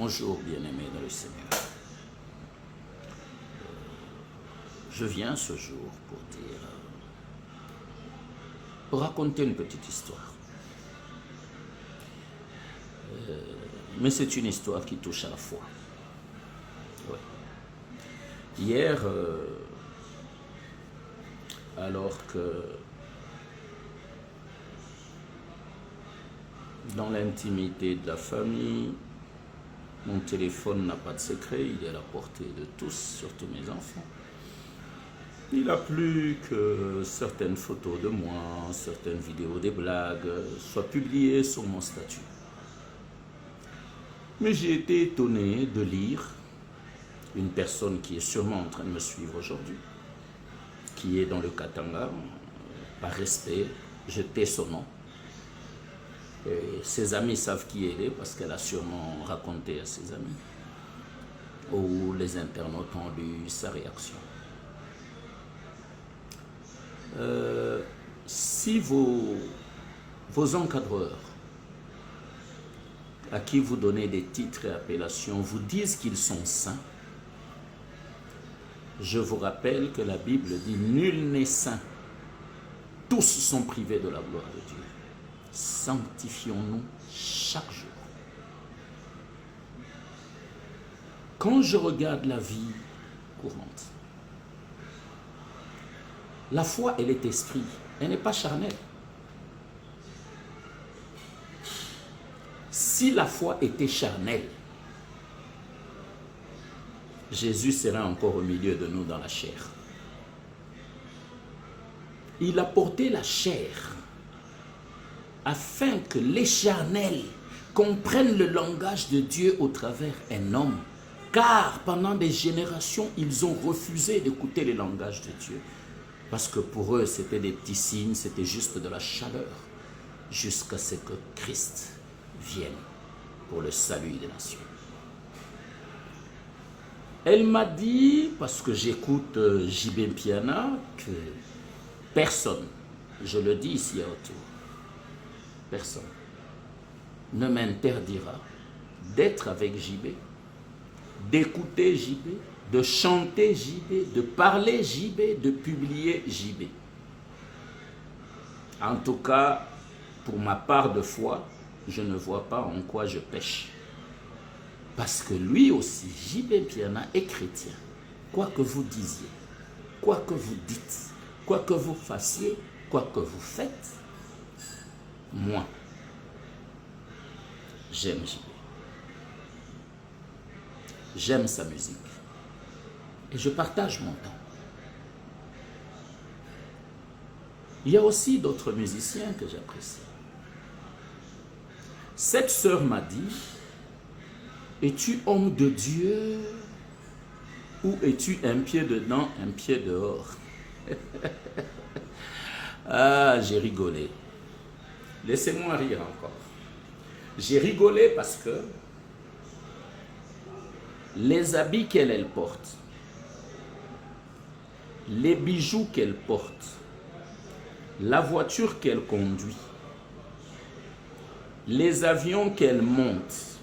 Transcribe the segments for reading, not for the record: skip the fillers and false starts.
Bonjour bien-aimés dans le Seigneur. Je viens ce jour pour raconter une petite histoire. Mais c'est une histoire qui touche à la foi. Ouais. Hier, alors que dans l'intimité de la famille, mon téléphone n'a pas de secret, il est à la portée de tous, surtout mes enfants. Il a plu que certaines photos de moi, certaines vidéos, des blagues soient publiées sur mon statut. Mais j'ai été étonné de lire une personne qui est sûrement en train de me suivre aujourd'hui, qui est dans le Katanga, par respect, je tais son nom. Et ses amis savent qui elle est parce qu'elle a sûrement raconté à ses amis. Ou les internautes ont lu sa réaction. Si vos encadreurs, à qui vous donnez des titres et appellations, vous disent qu'ils sont saints, je vous rappelle que la Bible dit « Nul n'est saint, tous sont privés de la gloire de Dieu ». Sanctifions-nous chaque jour. Quand je regarde la vie courante, la foi, elle est esprit, elle n'est pas charnelle. Si la foi était charnelle, Jésus serait encore au milieu de nous dans la chair. Il a porté la chair afin que les charnels comprennent le langage de Dieu au travers un homme. Car pendant des générations, ils ont refusé d'écouter le langage de Dieu. Parce que pour eux, c'était des petits signes, c'était juste de la chaleur. Jusqu'à ce que Christ vienne pour le salut des nations. Elle m'a dit, parce que j'écoute JB Mpiana, que personne, je le dis ici autour, personne ne m'interdira d'être avec JB, d'écouter JB, de chanter JB, de parler JB, de publier JB. En tout cas, pour ma part de foi, je ne vois pas en quoi je pêche. Parce que lui aussi, JB Mpiana est chrétien. Quoi que vous disiez, quoi que vous dites, quoi que vous fassiez, quoi que vous faites, moi, j'aime JB. J'aime sa musique. Et je partage mon temps. Il y a aussi d'autres musiciens que j'apprécie. Cette sœur m'a dit, es-tu homme de Dieu ou es-tu un pied dedans, un pied dehors? Ah, j'ai rigolé. Laissez-moi rire encore. J'ai rigolé parce que les habits qu'elle porte, les bijoux qu'elle porte, la voiture qu'elle conduit, les avions qu'elle monte,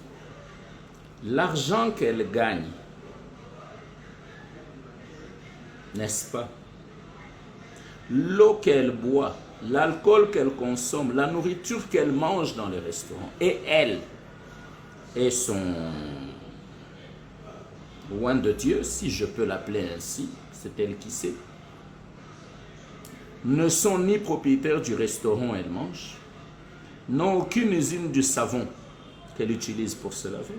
l'argent qu'elle gagne, n'est-ce pas? L'eau qu'elle boit, l'alcool qu'elle consomme, la nourriture qu'elle mange dans les restaurants, et elle et son loin de Dieu, si je peux l'appeler ainsi, c'est elle qui sait, ne sont ni propriétaires du restaurant où elle mange, n'ont aucune usine du savon qu'elle utilise pour se laver.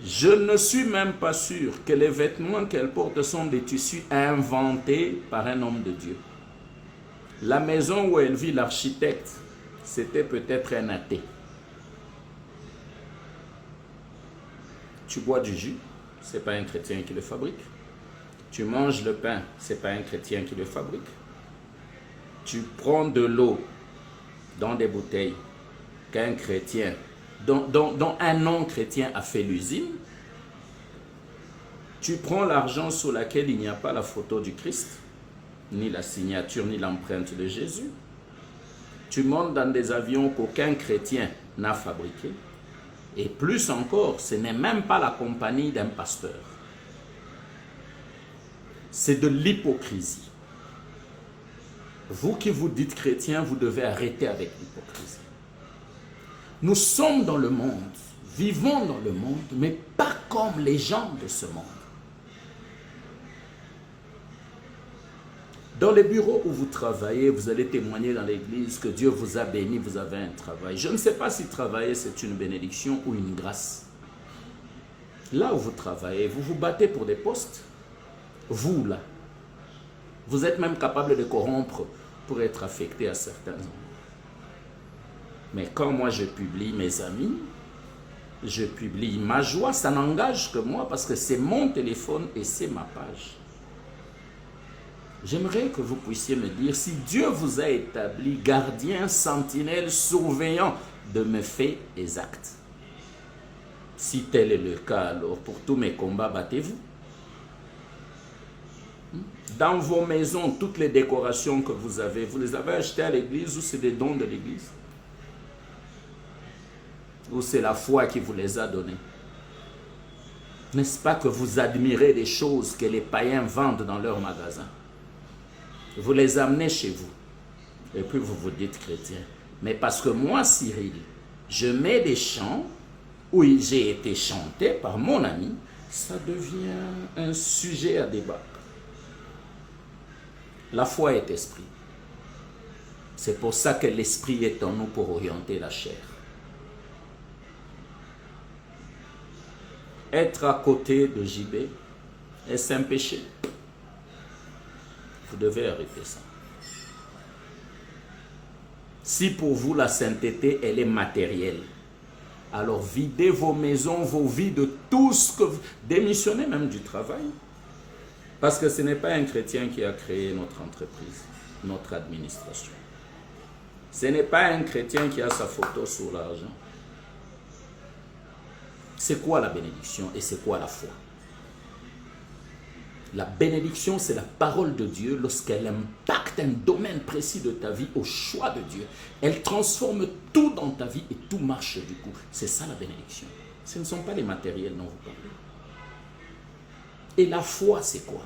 Je ne suis même pas sûr que les vêtements qu'elle porte sont des tissus inventés par un homme de Dieu. La maison où elle vit, l'architecte, c'était peut-être un athée. Tu bois du jus, ce n'est pas un chrétien qui le fabrique. Tu manges le pain, ce n'est pas un chrétien qui le fabrique. Tu prends de l'eau dans des bouteilles qu'un chrétien, dont un non-chrétien a fait l'usine. Tu prends l'argent sur laquelle il n'y a pas la photo du Christ, ni la signature, ni l'empreinte de Jésus. Tu montes dans des avions qu'aucun chrétien n'a fabriqués. Et plus encore, ce n'est même pas la compagnie d'un pasteur. C'est de l'hypocrisie. Vous qui vous dites chrétien, vous devez arrêter avec l'hypocrisie. Nous sommes dans le monde, vivons dans le monde, mais pas comme les gens de ce monde. Dans les bureaux où vous travaillez, vous allez témoigner dans l'église que Dieu vous a béni, vous avez un travail. Je ne sais pas si travailler c'est une bénédiction ou une grâce. Là où vous travaillez, vous vous battez pour des postes. Vous là, vous êtes même capable de corrompre pour être affecté à certains endroits. Mais quand moi je publie mes amis, je publie ma joie, ça n'engage que moi parce que c'est mon téléphone et c'est ma page. J'aimerais que vous puissiez me dire si Dieu vous a établi gardien, sentinelle, surveillant de mes faits et actes. Si tel est le cas, alors pour tous mes combats, battez-vous. Dans vos maisons, toutes les décorations que vous les avez achetées à l'église ou c'est des dons de l'église? Ou c'est la foi qui vous les a donnés? N'est-ce pas que vous admirez des choses que les païens vendent dans leurs magasins? Vous les amenez chez vous. Et puis vous vous dites chrétien. Mais parce que moi, Cyril, je mets des chants où j'ai été chanté par mon ami, ça devient un sujet à débat. La foi est esprit. C'est pour ça que l'esprit est en nous pour orienter la chair. Être à côté de JB, est-ce un péché? Vous devez arrêter ça. Si pour vous la sainteté, elle est matérielle, alors videz vos maisons, vos vies de tout ce que vous... Démissionnez même du travail. Parce que ce n'est pas un chrétien qui a créé notre entreprise, notre administration. Ce n'est pas un chrétien qui a sa photo sur l'argent. C'est quoi la bénédiction et c'est quoi la foi? La bénédiction, c'est la parole de Dieu lorsqu'elle impacte un domaine précis de ta vie au choix de Dieu. Elle transforme tout dans ta vie et tout marche du coup. C'est ça la bénédiction. Ce ne sont pas les matériels dont vous parlez. Et la foi, c'est quoi?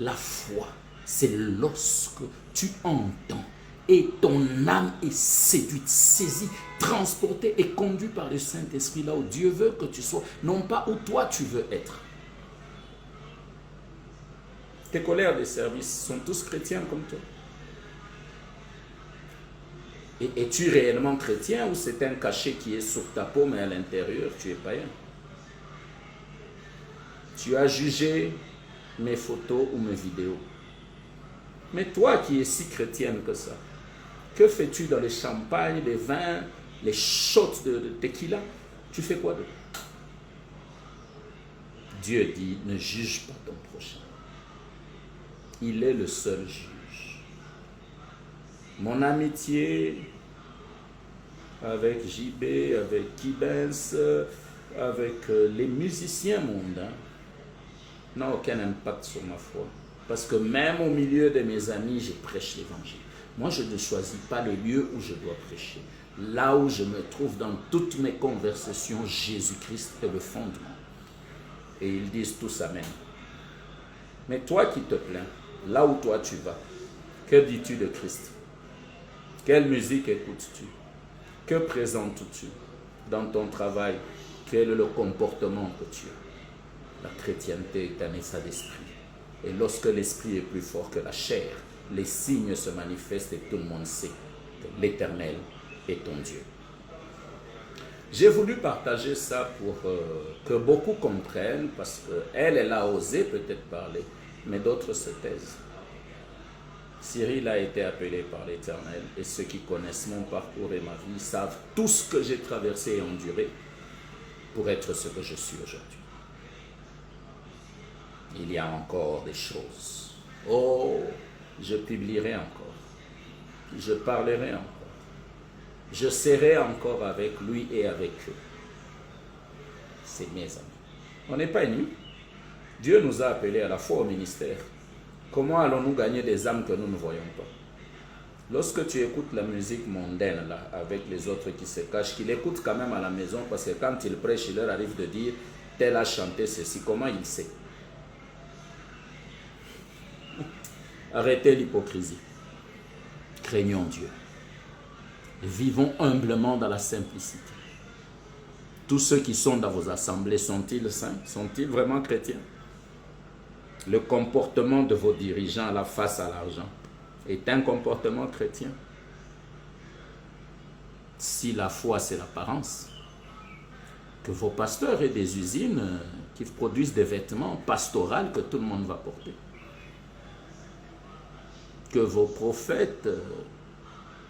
La foi, c'est lorsque tu entends et ton âme est séduite, saisie, transportée et conduite par le Saint-Esprit là où Dieu veut que tu sois, non pas où toi tu veux être. Tes collègues de service sont tous chrétiens comme toi. Et es-tu réellement chrétien ou c'est un cachet qui est sur ta peau mais à l'intérieur tu es païen? Tu as jugé mes photos ou mes vidéos. Mais toi qui es si chrétienne que ça, que fais-tu dans les champagnes, les vins, les shots de tequila? Tu fais quoi de? Dieu dit, ne juge pas ton prochain. Il est le seul juge. Mon amitié avec JB, avec Kibens, avec les musiciens mondains n'a aucun impact sur ma foi. Parce que même au milieu de mes amis, je prêche l'évangile. Moi, je ne choisis pas le lieu où je dois prêcher. Là où je me trouve dans toutes mes conversations, Jésus-Christ est le fondement. Et ils disent tous Amen. Mais toi qui te plains, là où toi tu vas, que dis-tu de Christ? Quelle musique écoutes-tu? Que présentes-tu dans ton travail? Quel est le comportement que tu as? La chrétienté est un état d'esprit. Et lorsque l'esprit est plus fort que la chair, les signes se manifestent et tout le monde sait que l'Éternel est ton Dieu. J'ai voulu partager ça pour que beaucoup comprennent, parce qu'elle a osé peut-être parler, mais d'autres se taisent. Cyril a été appelé par l'Éternel, et ceux qui connaissent mon parcours et ma vie savent tout ce que j'ai traversé et enduré pour être ce que je suis aujourd'hui. Il y a encore des choses. Oh, je publierai encore. Je parlerai encore. Je serai encore avec lui et avec eux. C'est mes amis. On n'est pas ennemis. Dieu nous a appelés à la fois au ministère. Comment allons-nous gagner des âmes que nous ne voyons pas? Lorsque tu écoutes la musique mondaine, là, avec les autres qui se cachent, qu'il écoute quand même à la maison, parce que quand il prêche, il leur arrive de dire, tel a chanté ceci, comment il sait? Arrêtez l'hypocrisie. Craignons Dieu. Vivons humblement dans la simplicité. Tous ceux qui sont dans vos assemblées sont-ils saints? Sont-ils vraiment chrétiens? Le comportement de vos dirigeants là, face à l'argent est un comportement chrétien. Si la foi c'est l'apparence, que vos pasteurs aient des usines qui produisent des vêtements pastoraux que tout le monde va porter. Que vos prophètes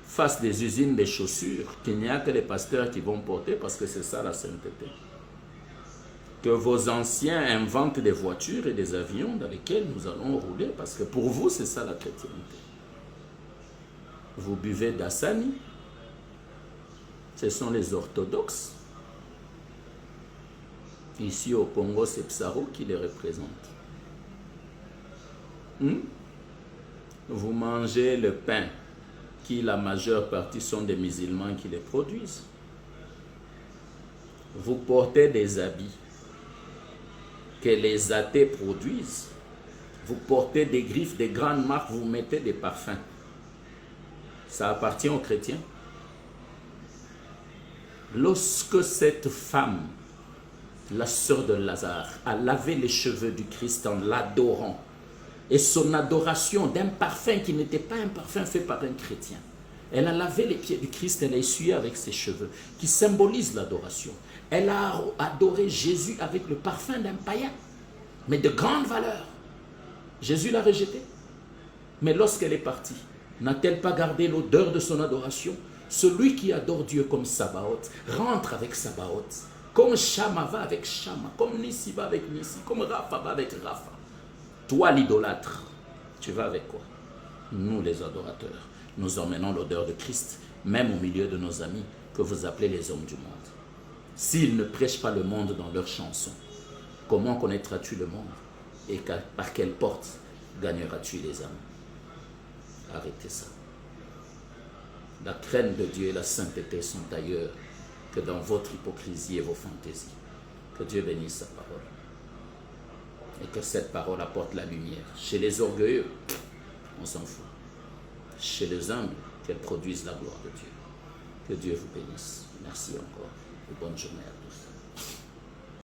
fassent des usines de chaussures qu'il n'y a que les pasteurs qui vont porter parce que c'est ça la sainteté. Que vos anciens inventent des voitures et des avions dans lesquels nous allons rouler parce que pour vous c'est ça la chrétienté. Vous buvez d'Assani, ce sont les orthodoxes. Ici au Congo, c'est Psaro qui les représente. Vous mangez le pain qui la majeure partie sont des musulmans qui les produisent. Vous portez des habits que les athées produisent. Vous portez des griffes, des grandes marques, vous mettez des parfums. Ça appartient aux chrétiens. Lorsque cette femme, la sœur de Lazare, a lavé les cheveux du Christ en l'adorant, et son adoration d'un parfum qui n'était pas un parfum fait par un chrétien, elle a lavé les pieds du Christ, elle a essuyé avec ses cheveux, qui symbolisent l'adoration. Elle a adoré Jésus avec le parfum d'un païen, mais de grande valeur. Jésus l'a rejeté. Mais lorsqu'elle est partie, n'a-t-elle pas gardé l'odeur de son adoration? Celui qui adore Dieu comme Sabaoth rentre avec Sabaoth, comme Shama va avec Shama, comme Nissi va avec Nissi, comme Rapha va avec Rapha. Toi l'idolâtre, tu vas avec quoi? Nous les adorateurs, nous emmenons l'odeur de Christ, même au milieu de nos amis que vous appelez les hommes du monde. S'ils ne prêchent pas le monde dans leurs chansons, comment connaîtras-tu le monde? Et par quelle porte gagneras-tu les âmes? Arrêtez ça. La crainte de Dieu et la sainteté sont ailleurs que dans votre hypocrisie et vos fantaisies. Que Dieu bénisse sa parole. Et que cette parole apporte la lumière. Chez les orgueilleux, on s'en fout. Chez les humbles, qu'elle produise la gloire de Dieu. Que Dieu vous bénisse. Merci encore. Et bonne journée à tous.